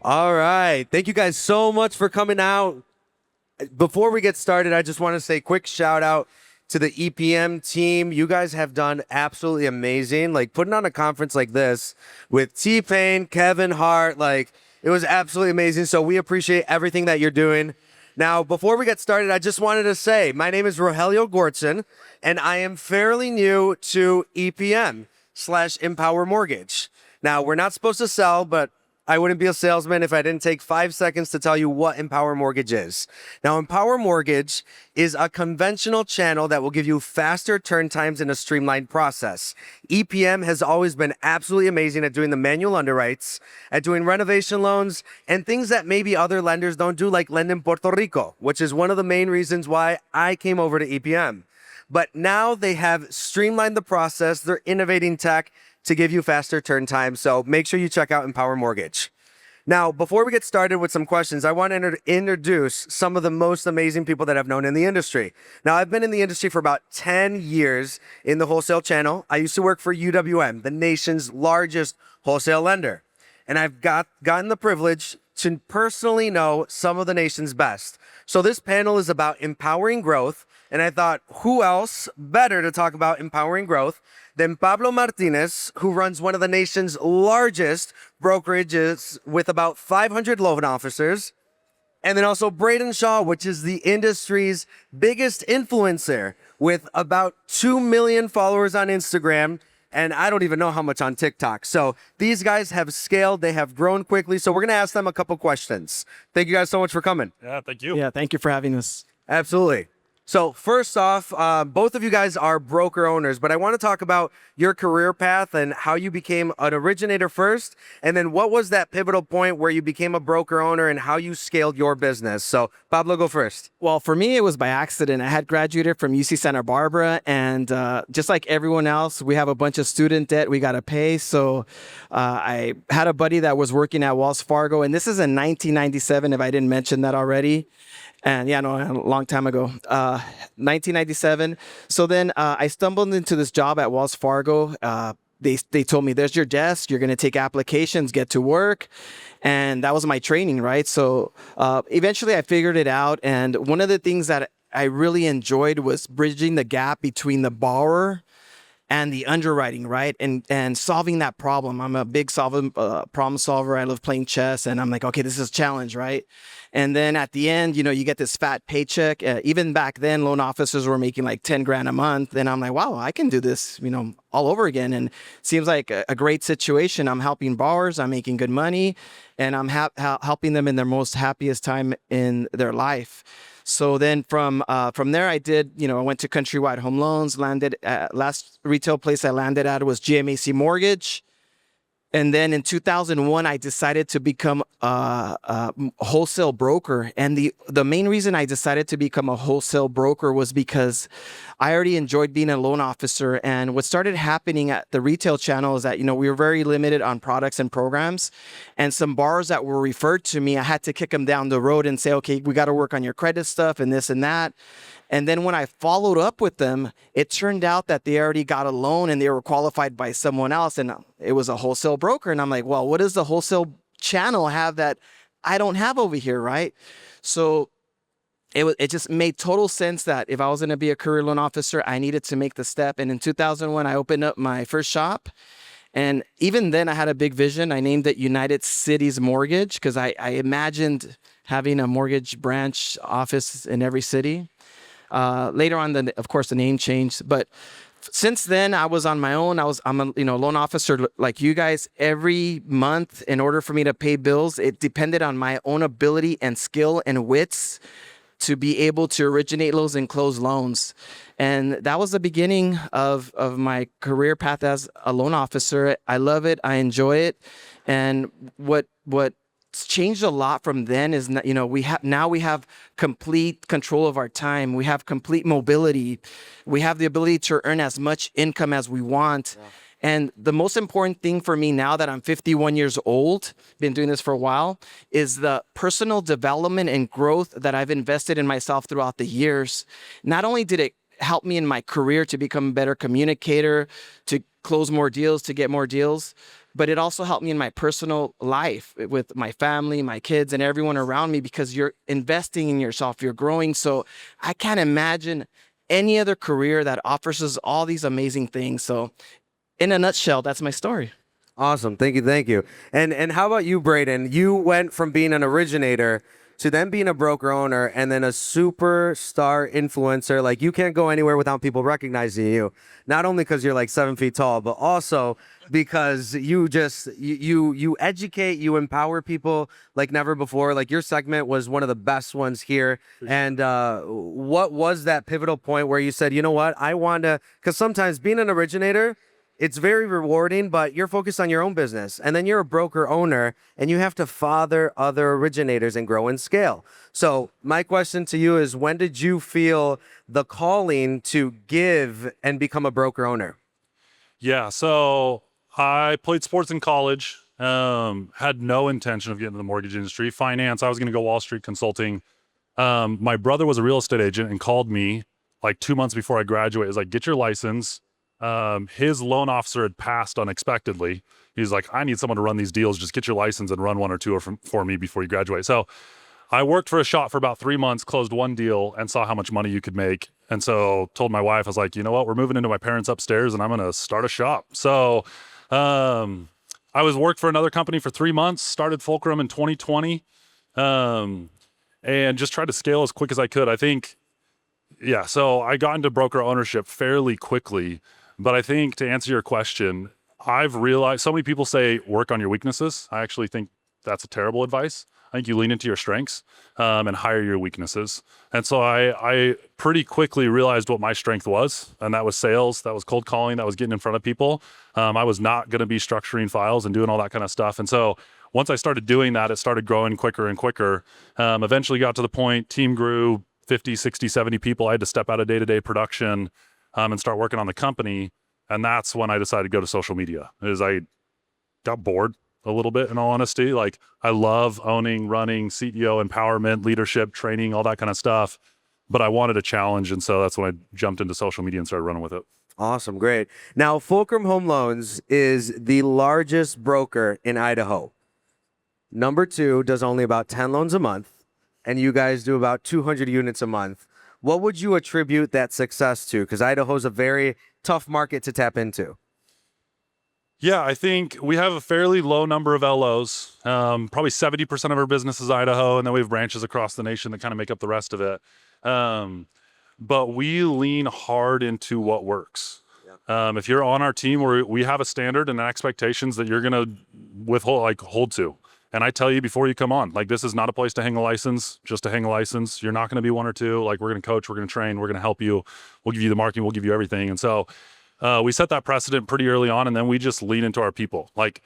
All right. Thank you guys so much for coming out. Before we get started, I just want to say quick shout out to the EPM team. You guys have done absolutely amazing. Like putting on a conference like this with T-Pain, Kevin Hart, like it was absolutely amazing. So we appreciate everything that you're doing. Now, before we get started, I just wanted to say my name is Rogelio Goertzen, and I am fairly new to EPM/Empower Mortgage. Now, we're not supposed to sell, but I wouldn't be a salesman if I didn't take 5 seconds to tell you what Empower Mortgage is. Now, Empower Mortgage is a conventional channel that will give you faster turn times in a streamlined process. EPM has always been absolutely amazing at doing the manual underwrites, at doing renovation loans, and things that maybe other lenders don't do, like lend in Puerto Rico, which is one of the main reasons why I came over to EPM. But now they have streamlined the process. They're innovating tech to give you faster turn times. So make sure you check out Empower Mortgage. Now, before we get started with some questions, I want to introduce some of the most amazing people that I've known in the industry. Now, I've been in the industry for about 10 years in the wholesale channel. I used to work for UWM, the nation's largest wholesale lender. And I've gotten the privilege to personally know some of the nation's best. So this panel is about empowering growth. And I thought, who else better to talk about empowering growth than Pablo Martinez, who runs one of the nation's largest brokerages with about 500 loan officers. And then also Braiden Shaw, which is the industry's biggest influencer with about 2 million followers on Instagram. And I don't even know how much on TikTok. So these guys have scaled, they have grown quickly. So we're gonna ask them a couple questions. Thank you guys so much for coming. Yeah, thank you. Yeah, thank you for having us. Absolutely. So first off, both of you guys are broker owners, but I want to talk about your career path and how you became an originator first, and then what was that pivotal point where you became a broker owner and how you scaled your business. So Pablo, go first. Well, for me, it was by accident. I had graduated from UC Santa Barbara, and just like everyone else, we have a bunch of student debt we got to pay. So I had a buddy that was working at Wells Fargo, and this is in 1997, if I didn't mention that already. And yeah, no, a long time ago, 1997. So then I stumbled into this job at Wells Fargo. They told me, there's your desk. You're going to take applications, get to work. And that was my training, right? So eventually I figured it out. And one of the things that I really enjoyed was bridging the gap between the borrower and the underwriting, right? And solving that problem. I'm a big problem solver. I love playing chess, and I'm like, okay, this is a challenge, right? And then at the end, you get this fat paycheck. Even back then, loan officers were making like 10 grand a month. And I'm like, wow, I can do this, all over again. And it seems like a great situation. I'm helping borrowers, I'm making good money, and I'm helping them in their most happiest time in their life. So then from there, I went to Countrywide Home Loans, landed last retail place I landed at was GMAC Mortgage. And then in 2001, I decided to become a wholesale broker. And the main reason I decided to become a wholesale broker was because I already enjoyed being a loan officer. And what started happening at the retail channel is that, we were very limited on products and programs. And some borrowers that were referred to me, I had to kick them down the road and say, okay, we got to work on your credit stuff and this and that. And then when I followed up with them, it turned out that they already got a loan and they were qualified by someone else. And it was a wholesale broker. And I'm like, well, what does the wholesale channel have that I don't have over here, right? So it just made total sense that if I was going to be a career loan officer, I needed to make the step. And in 2001, I opened up my first shop. And even then, I had a big vision. I named it United Cities Mortgage because I imagined having a mortgage branch office in every city. Later on, of course, the name changed. But since then, I was on my own. I'm a loan officer like you guys. Every month, in order for me to pay bills, it depended on my own ability and skill and wits to be able to originate loans and close loans. And that was the beginning of my career path as a loan officer. I love it. I enjoy it. And what's changed a lot from then is, we have complete control of our time. We have complete mobility. We have the ability to earn as much income as we want. Yeah. And the most important thing for me now that I'm 51 years old, been doing this for a while, is the personal development and growth that I've invested in myself throughout the years. Not only did it help me in my career to become a better communicator, to close more deals, to get more deals. But it also helped me in my personal life with my family, my kids, and everyone around me, because you're investing in yourself, you're growing. So I can't imagine any other career that offers us all these amazing things. So in a nutshell, that's my story. Awesome. Thank you. Thank you. And how about you, Braiden? You went from being an originator to then being a broker owner and then a superstar influencer. Like, you can't go anywhere without people recognizing you. Not only because you're like 7 feet tall, but also because you educate, you empower people like never before. Like, your segment was one of the best ones here. And what was that pivotal point where you said, you know what, I want to, because sometimes being an originator, it's very rewarding, but you're focused on your own business. And then you're a broker owner and you have to father other originators and grow and scale. So my question to you is, when did you feel the calling to give and become a broker owner? Yeah, so I played sports in college, had no intention of getting into the mortgage industry. Finance, I was going to go Wall Street consulting. My brother was a real estate agent and called me like 2 months before I graduated. He was like, get your license. His loan officer had passed unexpectedly. He's like, I need someone to run these deals. Just get your license and run one or two for me before you graduate. So I worked for a shop for about 3 months, closed one deal, and saw how much money you could make. And so told my wife, I was like, you know what, we're moving into my parents' upstairs and I'm going to start a shop. So I worked for another company for 3 months, started Fulcrum in 2020, and just tried to scale as quick as I could. I think, yeah, so I got into broker ownership fairly quickly. But I think, to answer your question, I've realized, so many people say work on your weaknesses. I actually think that's a terrible advice. I think you lean into your strengths and hire your weaknesses. And so I pretty quickly realized what my strength was, and that was sales, that was cold calling, that was getting in front of people. I was not going to be structuring files and doing all that kind of stuff. And so once I started doing that, it started growing quicker and quicker. Eventually got to the point, team grew 50, 60, 70 people. I had to step out of day-to-day production and start working on the company. And that's when I decided to go to social media. I got bored a little bit, in all honesty. Like, I love owning, running, CEO empowerment, leadership, training, all that kind of stuff. But I wanted a challenge. And so that's when I jumped into social media and started running with it. Awesome. Great. Now, Fulcrum Home Loans is the largest broker in Idaho. Number 2 does only about 10 loans a month, and you guys do about 200 units a month. What would you attribute that success to? Because Idaho's a very tough market to tap into. Yeah, I think we have a fairly low number of LOs. Probably 70% of our business is Idaho, and then we have branches across the nation that kind of make up the rest of it. But we lean hard into what works. If you're on our team, we have a standard and expectations that you're going to hold to. And I tell you before you come on, like, this is not a place to hang a license, just to hang a license. You're not going to be one or two. Like, we're going to coach, we're going to train, we're going to help you. We'll give you the marketing, we'll give you everything. And so we set that precedent pretty early on, and then we just lean into our people. Like,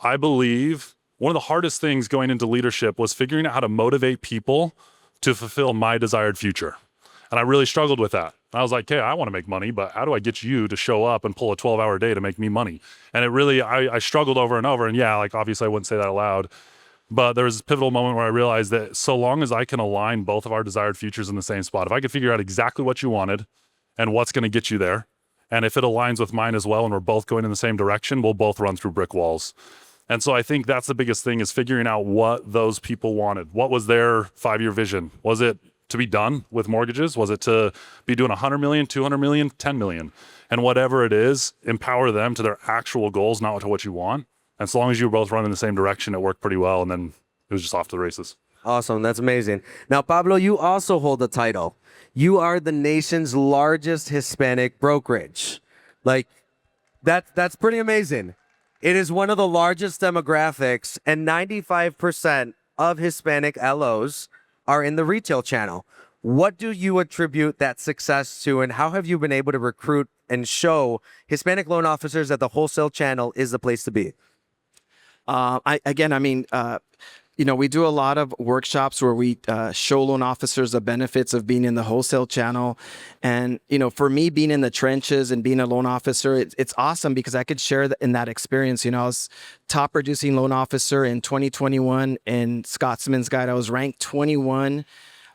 I believe one of the hardest things going into leadership was figuring out how to motivate people to fulfill my desired future. And I really struggled with that. I was like, hey, I want to make money, but how do I get you to show up and pull a 12-hour day to make me money? And it really, I struggled over and over. And yeah, like, obviously I wouldn't say that aloud, but there was this pivotal moment where I realized that so long as I can align both of our desired futures in the same spot, if I could figure out exactly what you wanted and what's going to get you there, and if it aligns with mine as well, and we're both going in the same direction, we'll both run through brick walls. And so I think that's the biggest thing, is figuring out what those people wanted. What was their 5-year vision? Was it to be done with mortgages? Was it to be doing 100 million, 200 million, 10 million? And whatever it is, empower them to their actual goals, not to what you want. And so long as you were both running in the same direction, it worked pretty well. And then it was just off to the races. Awesome. That's amazing. Now, Pablo, you also hold the title. You are the nation's largest Hispanic brokerage. Like, that's pretty amazing. It is one of the largest demographics, and 95% of Hispanic LOs are in the retail channel. What do you attribute that success to, and how have you been able to recruit and show Hispanic loan officers that the wholesale channel is the place to be? We do a lot of workshops where we show loan officers the benefits of being in the wholesale channel. And, for me, being in the trenches and being a loan officer, it's awesome because I could share in that experience. I was top producing loan officer in 2021 in Scotsman's Guide. I was ranked 21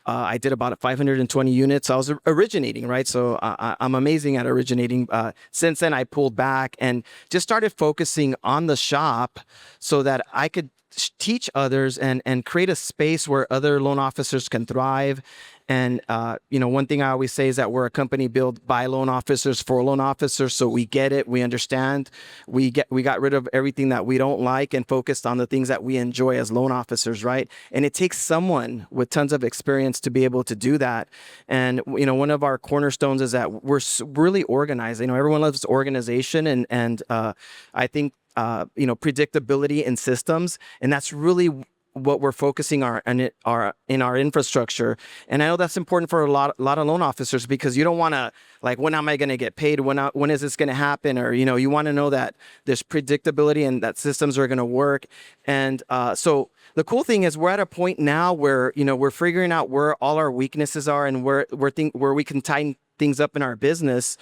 I did about 520 units. I was originating, right? So I'm amazing at originating. Since then, I pulled back and just started focusing on the shop so that I could teach others and create a space where other loan officers can thrive. And one thing I always say is that we're a company built by loan officers for loan officers, so we get it, we understand. We got rid of everything that we don't like and focused on the things that we enjoy as loan officers, right? And it takes someone with tons of experience to be able to do that. And one of our cornerstones is that we're really organized. Everyone loves organization, and I think predictability in systems, and that's really what we're focusing in our infrastructure. And I know that's important for a lot of loan officers, because you don't want to, like, when am I going to get paid? When is this going to happen? Or, you want to know that there's predictability and that systems are going to work. And so the cool thing is we're at a point now where, we're figuring out where all our weaknesses are and where we can tighten things up in our business.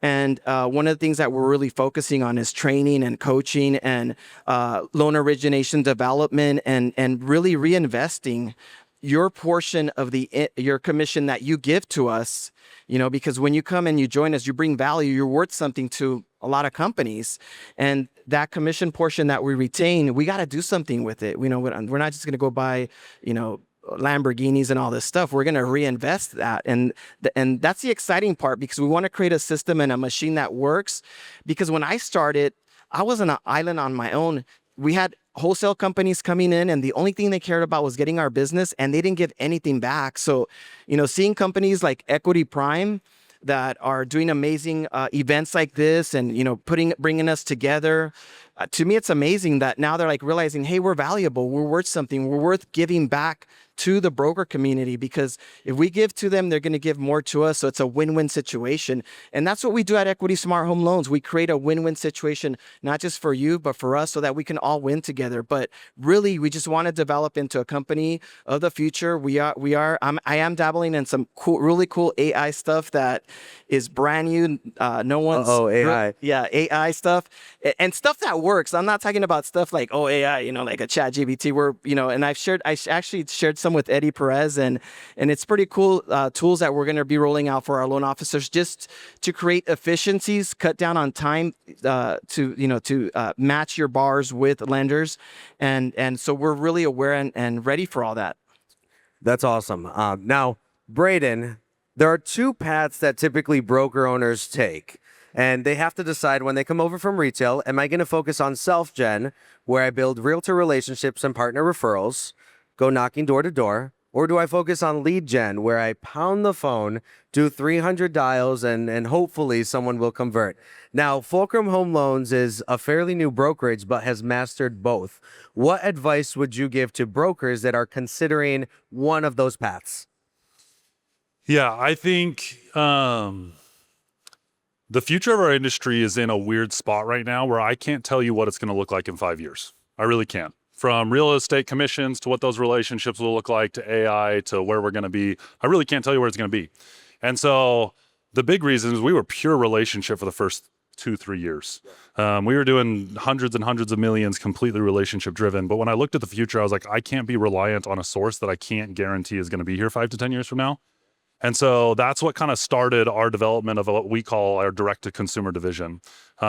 And one of the things that we're really focusing on is training and coaching and loan origination development and really reinvesting your portion of your commission that you give to us, because when you come and you join us, you bring value, you're worth something to a lot of companies. And that commission portion that we retain, we got to do something with it. We're not just going to go buy, Lamborghinis and all this stuff. We're going to reinvest that. And that's the exciting part, because we want to create a system and a machine that works. Because when I started, I was on an island on my own. We had wholesale companies coming in, and the only thing they cared about was getting our business, and they didn't give anything back. So, seeing companies like Equity Prime that are doing amazing events like this and, bringing us together, to me, it's amazing that now they're like realizing, hey, we're valuable, we're worth something, we're worth giving back to the broker community, because if we give to them, they're going to give more to us. So it's a win-win situation. And that's what we do at Equity Smart Home Loans. We create a win-win situation, not just for you, but for us, so that we can all win together. But really, we just want to develop into a company of the future. I am dabbling in some really cool AI stuff that is brand new. No one's AI. Yeah, AI stuff and stuff that works. I'm not talking about stuff like AI, like a Chat GPT. And I actually shared some with Eddie Perez, and it's pretty cool tools that we're going to be rolling out for our loan officers, just to create efficiencies, cut down on time to match your bars with lenders, and so we're really aware and ready for all that. That's awesome. Now, Braiden, there are two paths that typically broker owners take, and they have to decide when they come over from retail, am I going to focus on self-gen, where I build realtor relationships and partner referrals, go knocking door to door, or do I focus on lead gen, where I pound the phone, do 300 dials, and hopefully someone will convert? Now, Fulcrum Home Loans is a fairly new brokerage, but has mastered both. What advice would you give to brokers that are considering one of those paths? Yeah, I think the future of our industry is in a weird spot right now where I can't tell you what it's going to look like in 5 years. I really can't. From real estate commissions to what those relationships will look like to AI to where we're going to be, I really can't tell you where it's going to be. And so the big reason is we were pure relationship for the first 2-3 years. We were doing hundreds and hundreds of millions, completely relationship driven. But when I looked at the future, I was like, I can't be reliant on a source that I can't guarantee is going to be here 5 to 10 years from now. And so that's what kind of started our development of what we call our direct-to-consumer division.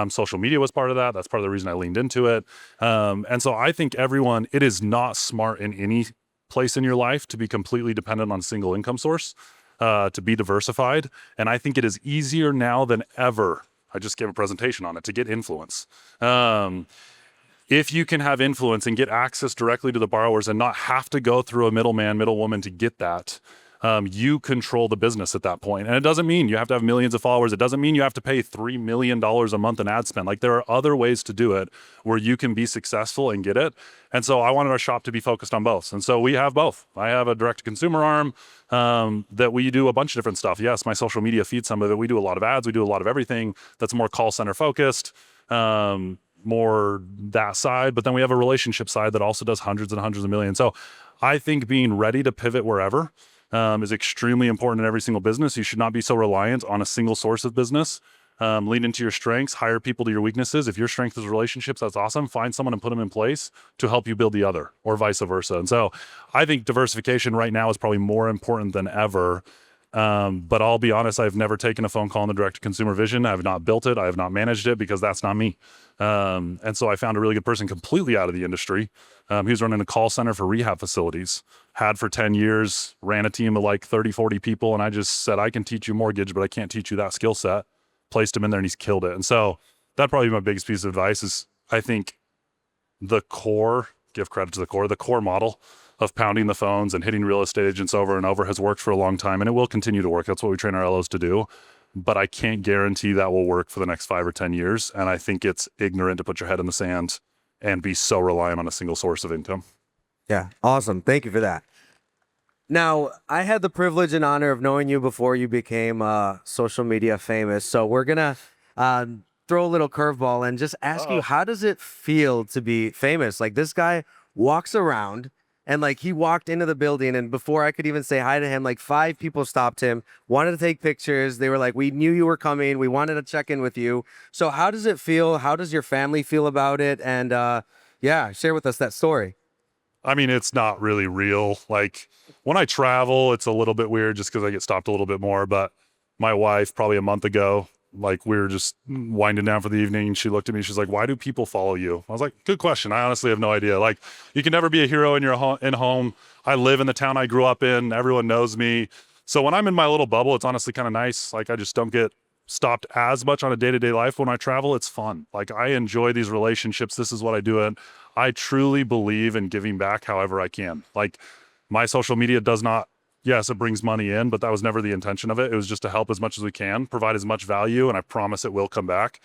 Social media was part of that. That's part of the reason I leaned into it. And so I think it is not smart in any place in your life to be completely dependent on a single income source, to be diversified. And I think it is easier now than ever. I just gave a presentation on it, to get influence. If you can have influence and get access directly to the borrowers and not have to go through a middleman, middlewoman to get that, you control the business at that point. And it doesn't mean you have to have millions of followers. It doesn't mean you have to pay $3 million a month in ad spend. Like, there are other ways to do it where you can be successful and get it. And so I wanted our shop to be focused on both. And so we have both. I have a direct to consumer arm that we do a bunch of different stuff. Yes, my social media feeds some of it. We do a lot of ads. We do a lot of everything that's more call center focused, more that side. But then we have a relationship side that also does hundreds and hundreds of millions. So I think being ready to pivot wherever is extremely important in every single business. You should not be so reliant on a single source of business. Lean into your strengths, hire people to your weaknesses. If your strength is relationships, that's awesome. Find someone and put them in place to help you build the other, or vice versa. And so I think diversification right now is probably more important than ever. But I'll be honest, I've never taken a phone call in the direct to consumer vision. I have not built it. I have not managed it because that's not me. And so I found a really good person completely out of the industry. He was running a call center for rehab facilities, had for 10 years, ran a team of like 30, 40 people. And I just said, I can teach you mortgage, but I can't teach you that skill set. Placed him in there and he's killed it. And so that'd probably be my biggest piece of advice is I think the core, give credit to the core model of pounding the phones and hitting real estate agents over and over has worked for a long time, and it will continue to work. That's what we train our LOs to do. But I can't guarantee that will work for the next 5 or 10 years. And I think it's ignorant to put your head in the sand and be so reliant on a single source of income. Yeah, awesome. Thank you for that. Now, I had the privilege and honor of knowing you before you became social media famous. So we're going to throw a little curveball and just ask you, how does it feel to be famous? Like, this guy walks around and like he walked into the building, and before I could even say hi to him, like 5 people stopped him, wanted to take pictures. They were like, we knew you were coming. We wanted to check in with you. So how does it feel? How does your family feel about it? And yeah, share with us that story. I mean, it's not really real. Like when I travel, it's a little bit weird just because I get stopped a little bit more. But my wife, probably a month ago, like we were just winding down for the evening. She looked at me. She's like, why do people follow you? I was like, good question. I honestly have no idea. Like, you can never be a hero in your home. I live in the town I grew up in. Everyone knows me. So when I'm in my little bubble, it's honestly kind of nice. Like, I just don't get stopped as much on a day-to-day life. When I travel, it's fun. Like, I enjoy these relationships. This is what I do. And I truly believe in giving back however I can. Like, my social media does not, yes, it brings money in, but that was never the intention of it. It was just to help as much as we can, provide as much value, and I promise it will come back.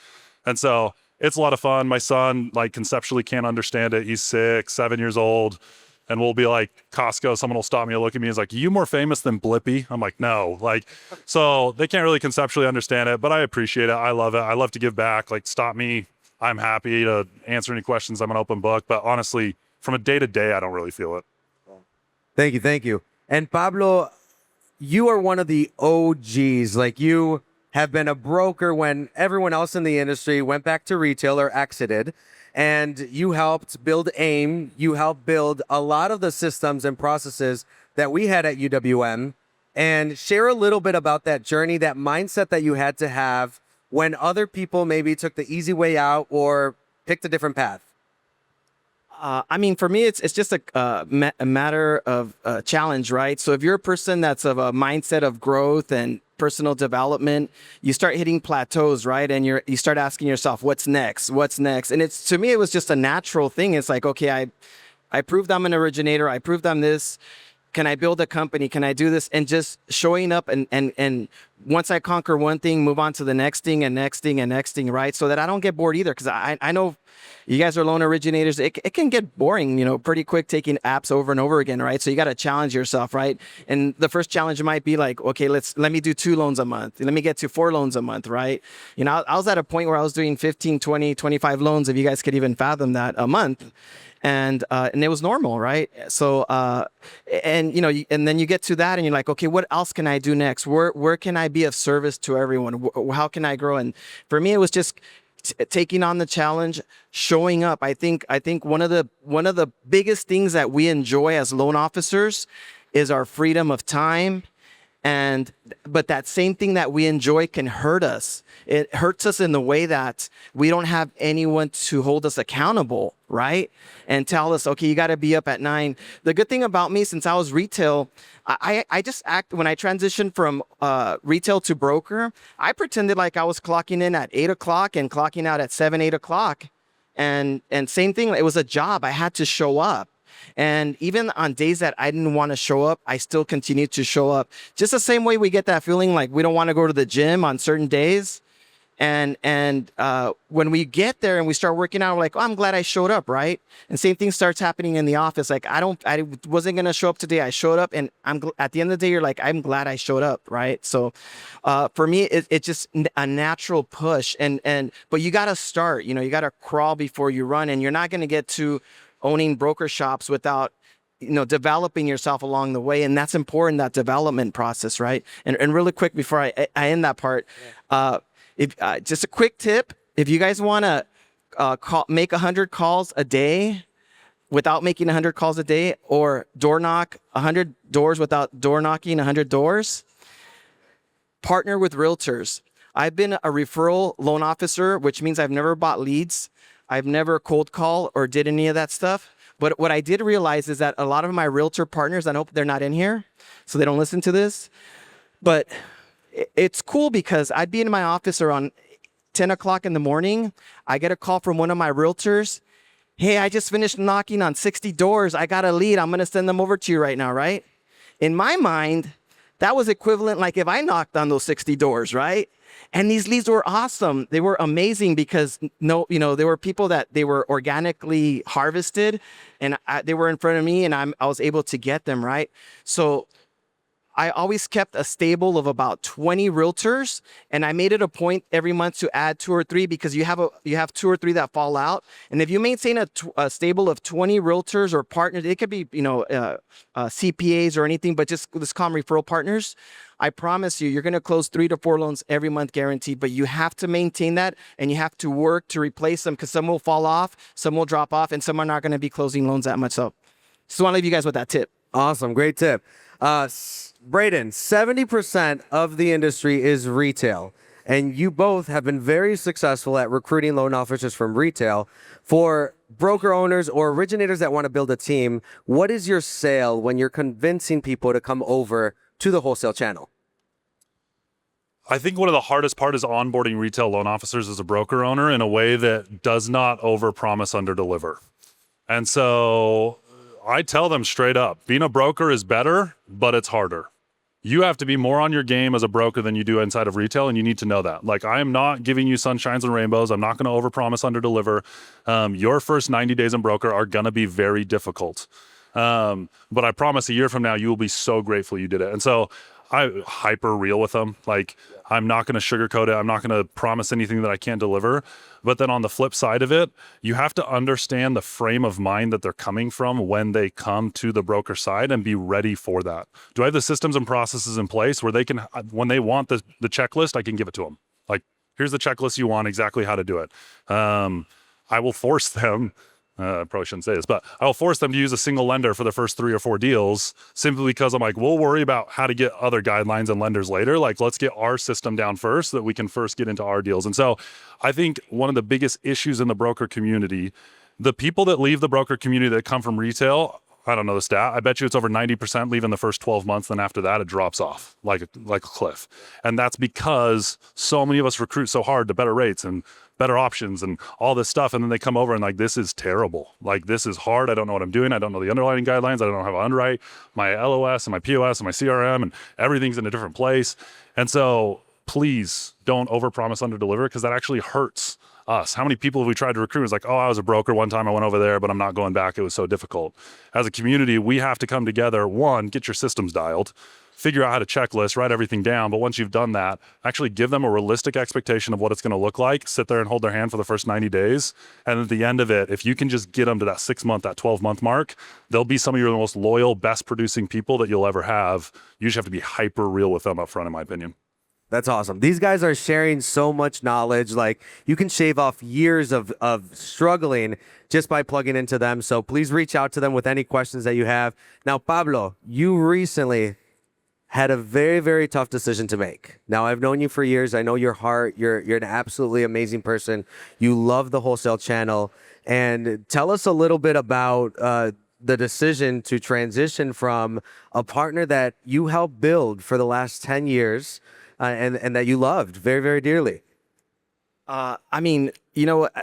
And so it's a lot of fun. My son, like, conceptually can't understand it. He's 6, 7 years old, and we'll be like Costco. Someone will stop me and look at me and is like, you more famous than Blippi? I'm like, no. Like, so they can't really conceptually understand it, but I appreciate it. I love it. I love to give back. Like, stop me. I'm happy to answer any questions. I'm an open book. But honestly, from a day-to-day, I don't really feel it. Thank you. Thank you. And Pablo, you are one of the OGs. Like, you have been a broker when everyone else in the industry went back to retail or exited, and you helped build AIM. You helped build a lot of the systems and processes that we had at UWM. And share a little bit about that journey, that mindset that you had to have when other people maybe took the easy way out or picked a different path. I mean, for me, it's just a matter of challenge, right? So if you're a person that's of a mindset of growth and personal development, you start hitting plateaus, right? And you start asking yourself, what's next? What's next? And to me, it was just a natural thing. It's like, okay, I proved I'm an originator. I proved I'm this. Can I build a company? Can I do this? And just showing up and once I conquer one thing, move on to the next thing and next thing and next thing, right? So that I don't get bored either. Because I know you guys are loan originators. It can get boring, pretty quick, taking apps over and over again, right? So you got to challenge yourself, right? And the first challenge might be like, okay, let me do 2 loans a month. Let me get to 4 loans a month, right? I was at a point where I was doing 15, 20, 25 loans, if you guys could even fathom that, a month. And it was normal, right? So, and then you get to that and you're like, okay, what else can I do next? Where can I be of service to everyone? How can I grow? And for me, it was just taking on the challenge, showing up. I think one of the biggest things that we enjoy as loan officers is our freedom of time. But that same thing that we enjoy can hurt us. It hurts us in the way that we don't have anyone to hold us accountable, right? And tell us, okay, you got to be up at 9. The good thing about me, since I was retail, I just when I transitioned from retail to broker, I pretended like I was clocking in at 8 o'clock and clocking out at 7, 8 o'clock. And same thing, it was a job. I had to show up. And even on days that I didn't want to show up, I still continued to show up. Just the same way we get that feeling like we don't want to go to the gym on certain days. And when we get there and we start working out, we're like, oh, I'm glad I showed up, right? And same thing starts happening in the office. Like, I wasn't going to show up today. I showed up, and at the end of the day, you're like, I'm glad I showed up, right? So for me, it's just a natural push. But you got to start, you got to crawl before you run, and you're not going to get to owning broker shops without developing yourself along the way. And that's important, that development process, right? And really quick before I end that part, If just a quick tip, if you guys want to make 100 calls a day without making 100 calls a day, or door knock 100 doors without door knocking 100 doors, partner with realtors. I've been a referral loan officer, which means I've never bought leads. I've never cold call or did any of that stuff. But what I did realize is that a lot of my realtor partners, I hope they're not in here, so they don't listen to this, but it's cool because I'd be in my office around 10 o'clock in the morning. I get a call from one of my realtors. Hey, I just finished knocking on 60 doors. I got a lead. I'm going to send them over to you right now, right? In my mind, that was equivalent like if I knocked on those 60 doors, right? And these leads were awesome. They were amazing because there were people that they were organically harvested, and they were in front of me, and I was able to get them, right? So I always kept a stable of about 20 realtors, and I made it a point every month to add 2 or 3 because you have 2 or 3 that fall out. And if you maintain a stable of 20 realtors or partners, it could be CPAs or anything, but just let's call them referral partners. I promise you, you're going to close 3 to 4 loans every month guaranteed, but you have to maintain that, and you have to work to replace them because some will fall off, some will drop off, and some are not going to be closing loans that much. So just want to leave you guys with that tip. Awesome. Great tip. Braiden, 70% of the industry is retail, and you both have been very successful at recruiting loan officers from retail. For broker owners or originators that want to build a team, what is your sale when you're convincing people to come over to the wholesale channel? I think one of the hardest part is onboarding retail loan officers as a broker owner in a way that does not overpromise, underdeliver. And so I tell them straight up, being a broker is better, but it's harder. You have to be more on your game as a broker than you do inside of retail, and you need to know that. Like, I am not giving you sunshines and rainbows. I'm not going to overpromise, underdeliver. Your first 90 days in broker are going to be very difficult. But I promise a year from now, you will be so grateful you did it. And so I hyper real with them. Like, I'm not going to sugarcoat it. I'm not going to promise anything that I can't deliver. But then on the flip side of it, you have to understand the frame of mind that they're coming from when they come to the broker side and be ready for that. Do I have the systems and processes in place where they can, when they want the checklist, I can give it to them. Like, here's the checklist you want, exactly how to do it. I will force them. I probably shouldn't say this, but I'll force them to use a single lender for the first 3 or 4 deals simply because I'm like, we'll worry about how to get other guidelines and lenders later. Like, let's get our system down first so that we can first get into our deals. And so I think one of the biggest issues in the broker community, the people that leave the broker community that come from retail, I don't know the stat. I bet you it's over 90% leave in the first 12 months. Then after that, it drops off like a cliff. And that's because so many of us recruit so hard to better rates and better options and all this stuff. And then they come over and like, this is terrible. Like, this is hard. I don't know what I'm doing. I don't know the underwriting guidelines. I don't know how to underwrite. My LOS and my POS and my CRM and everything's in a different place. And so please don't overpromise, underdeliver, because that actually hurts us. How many people have we tried to recruit? It's like, oh, I was a broker one time. I went over there, but I'm not going back. It was so difficult. As a community, we have to come together. One, get your systems dialed, figure out how to checklist, write everything down. But once you've done that, actually give them a realistic expectation of what it's going to look like. Sit there and hold their hand for the first 90 days. And at the end of it, if you can just get them to that 6-month, that 12-month mark, they'll be some of your most loyal, best producing people that you'll ever have. You just have to be hyper real with them up front, in my opinion. That's awesome. These guys are sharing so much knowledge. Like, you can shave off years of struggling just by plugging into them. So please reach out to them with any questions that you have. Now, Pablo, you recently had a very, very tough decision to make. Now, I've known you for years. I know your heart. You're an absolutely amazing person. You love the wholesale channel. And tell us a little bit about the decision to transition from a partner that you helped build for the last 10 years and that you loved very, very dearly. I mean,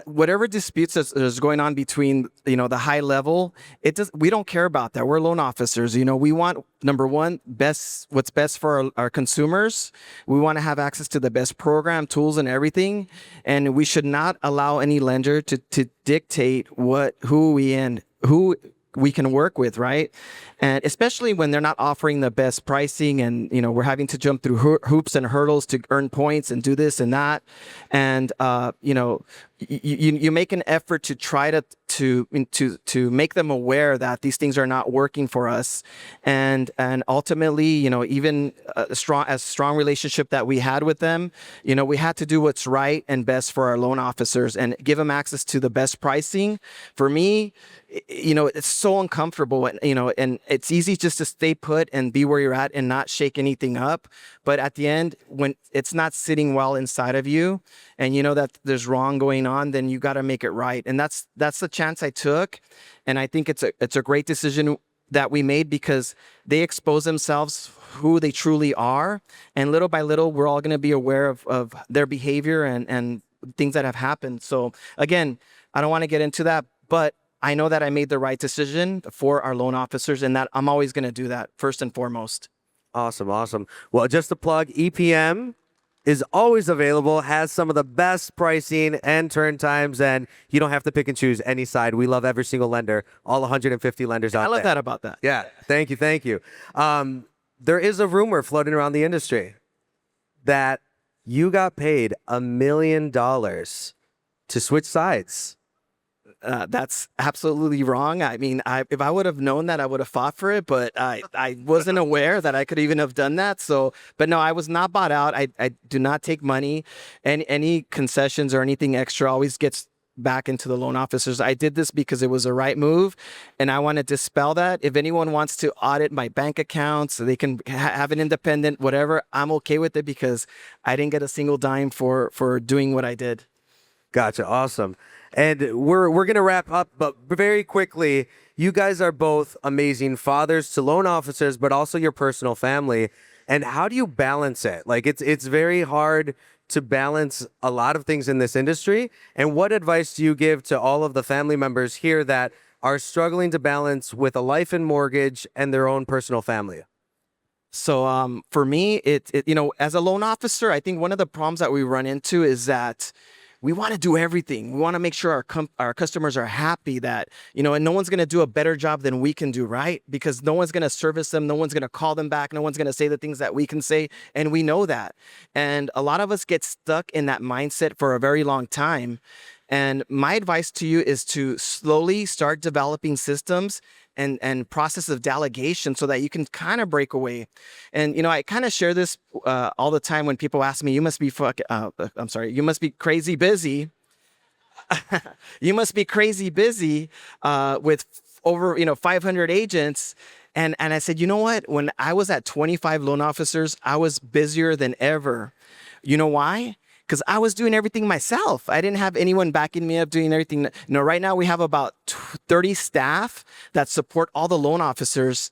whatever disputes is going on between, the high level, we don't care about that. We're loan officers. We want, number one, what's best for our consumers. We want to have access to the best program, tools, and everything. And we should not allow any lender to dictate who we can work with, right? And especially when they're not offering the best pricing and, we're having to jump through hoops and hurdles to earn points and do this and that. And, you make an effort to try to make them aware that these things are not working for us, and ultimately, even a strong relationship that we had with them, we had to do what's right and best for our loan officers and give them access to the best pricing. For me, it's so uncomfortable, and it's easy just to stay put and be where you're at and not shake anything up. But at the end, when it's not sitting well inside of you and you know that there's wrong going on, then you got to make it right. And that's the chance I took. And I think it's a great decision that we made, because they expose themselves who they truly are. And little by little, we're all going to be aware of their behavior and things that have happened. So again, I don't want to get into that, but I know that I made the right decision for our loan officers, and that I'm always going to do that first and foremost. Awesome. Well, just to plug, EPM is always available, has some of the best pricing and turn times, and you don't have to pick and choose any side. We love every single lender, all 150 lenders out there. I love that about that. Yeah, thank you. There is a rumor floating around the industry that you got paid $1 million to switch sides. That's absolutely wrong. I mean, if I would have known that, I would have fought for it, but I wasn't aware that I could even have done that. So, but no, I was not bought out. I do not take money, and any concessions or anything extra always gets back into the loan officers. I did this because it was the right move, and I want to dispel that. If anyone wants to audit my bank accounts, so they can have an independent whatever, I'm okay with it, because I didn't get a single dime for doing what I did. Gotcha. Awesome. And we're going to wrap up, but very quickly, you guys are both amazing fathers to loan officers, but also your personal family. And how do you balance it? Like, it's very hard to balance a lot of things in this industry. And what advice do you give to all of the family members here that are struggling to balance with a life and mortgage and their own personal family? So for me, as a loan officer, I think one of the problems that we run into is that we want to do everything. We want to make sure our customers are happy, that, and no one's going to do a better job than we can do, right? Because no one's going to service them. No one's going to call them back. No one's going to say the things that we can say. And we know that. And a lot of us get stuck in that mindset for a very long time. And my advice to you is to slowly start developing systems and process of delegation so that you can kind of break away. And, I kind of share this all the time when people ask me, you must be crazy busy. You must be crazy busy with over, 500 agents. And I said, you know what? When I was at 25 loan officers, I was busier than ever. You know why? Because I was doing everything myself. I didn't have anyone backing me up doing everything. Right now we have about 30 staff that support all the loan officers.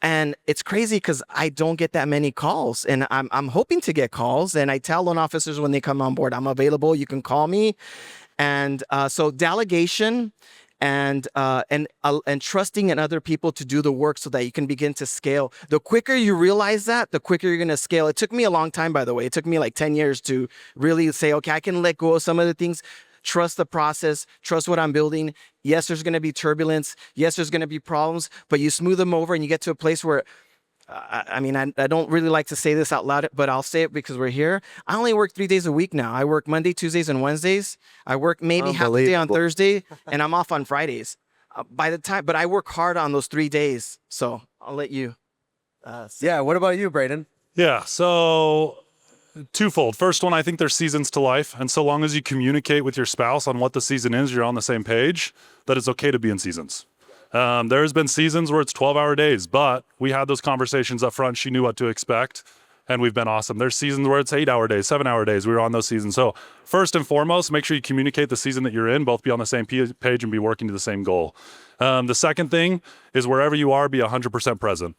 And it's crazy because I don't get that many calls, and I'm hoping to get calls. And I tell loan officers when they come on board, I'm available. You can call me. And so delegation and trusting in other people to do the work so that you can begin to scale. The quicker you realize that, the quicker you're going to scale. It took me a long time, by the way. It took me like 10 years to really say, okay, I can let go of some of the things, trust the process, trust what I'm building. Yes, there's going to be turbulence. Yes, there's going to be problems, but you smooth them over and you get to a place where, I don't really like to say this out loud, but I'll say it because we're here. I only work 3 days a week now. I work Monday, Tuesdays, and Wednesdays. I work maybe half a day on Thursday, and I'm off on Fridays. But I work hard on those 3 days. So I'll let you. Yeah. What about you, Braiden? Yeah. So twofold. First one, I think there's seasons to life. And so long as you communicate with your spouse on what the season is, you're on the same page, that it's okay to be in seasons. There's been seasons where it's 12-hour days, but we had those conversations up front. She knew what to expect, and we've been awesome. There's seasons where it's 8-hour days, 7-hour days. We were on those seasons. So first and foremost, make sure you communicate the season that you're in, both be on the same page and be working to the same goal. The second thing is wherever you are, be 100% present.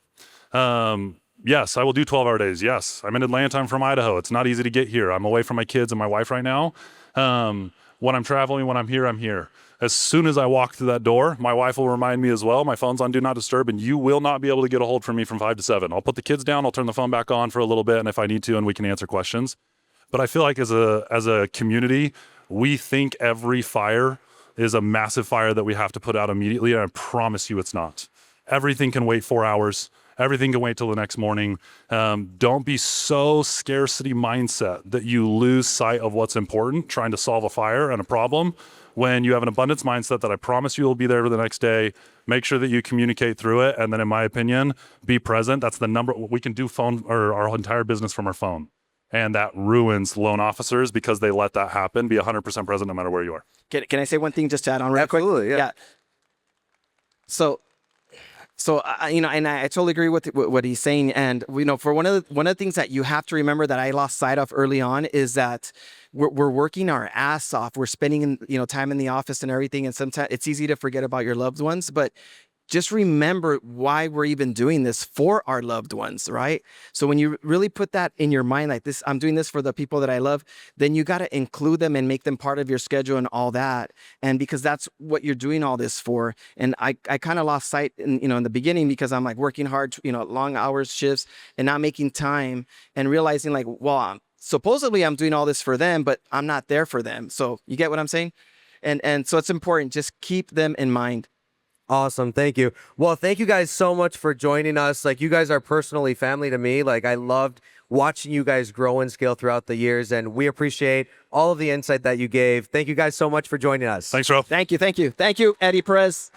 Yes, I will do 12-hour days. Yes, I'm in Atlanta. I'm from Idaho. It's not easy to get here. I'm away from my kids and my wife right now. When I'm traveling, when I'm here, I'm here. As soon as I walk through that door, my wife will remind me as well. My phone's on Do Not Disturb, and you will not be able to get a hold from me from 5 to 7. I'll put the kids down. I'll turn the phone back on for a little bit, and if I need to, and we can answer questions. But I feel like as a community, we think every fire is a massive fire that we have to put out immediately, and I promise you it's not. Everything can wait 4 hours. Everything can wait till the next morning. Don't be so scarcity mindset that you lose sight of what's important, trying to solve a fire and a problem. When you have an abundance mindset that I promise you will be there for the next day, make sure that you communicate through it. And then in my opinion, be present. That's the number. We can do phone or our entire business from our phone. And that ruins loan officers because they let that happen. Be 100% present no matter where you are. Can I say one thing just to add on real quick? Absolutely, yeah. So and I totally agree with what he's saying. And for one of the things that you have to remember that I lost sight of early on is that we're working our ass off. We're spending time in the office and everything. And sometimes it's easy to forget about your loved ones, but just remember why we're even doing this for our loved ones, right? So when you really put that in your mind, like this, I'm doing this for the people that I love, then you got to include them and make them part of your schedule and all that. And because that's what you're doing all this for. And I kind of lost sight in the beginning because I'm like working hard, long hours, shifts, and not making time and realizing like, well, supposedly I'm doing all this for them, but I'm not there for them. So you get what I'm saying? And so it's important. Just keep them in mind. Awesome. Thank you. Well, thank you guys so much for joining us. Like, you guys are personally family to me. Like, I loved watching you guys grow and scale throughout the years, and we appreciate all of the insight that you gave. Thank you guys so much for joining us. Thanks, Ro. Thank you. Thank you. Thank you, Eddie Perez.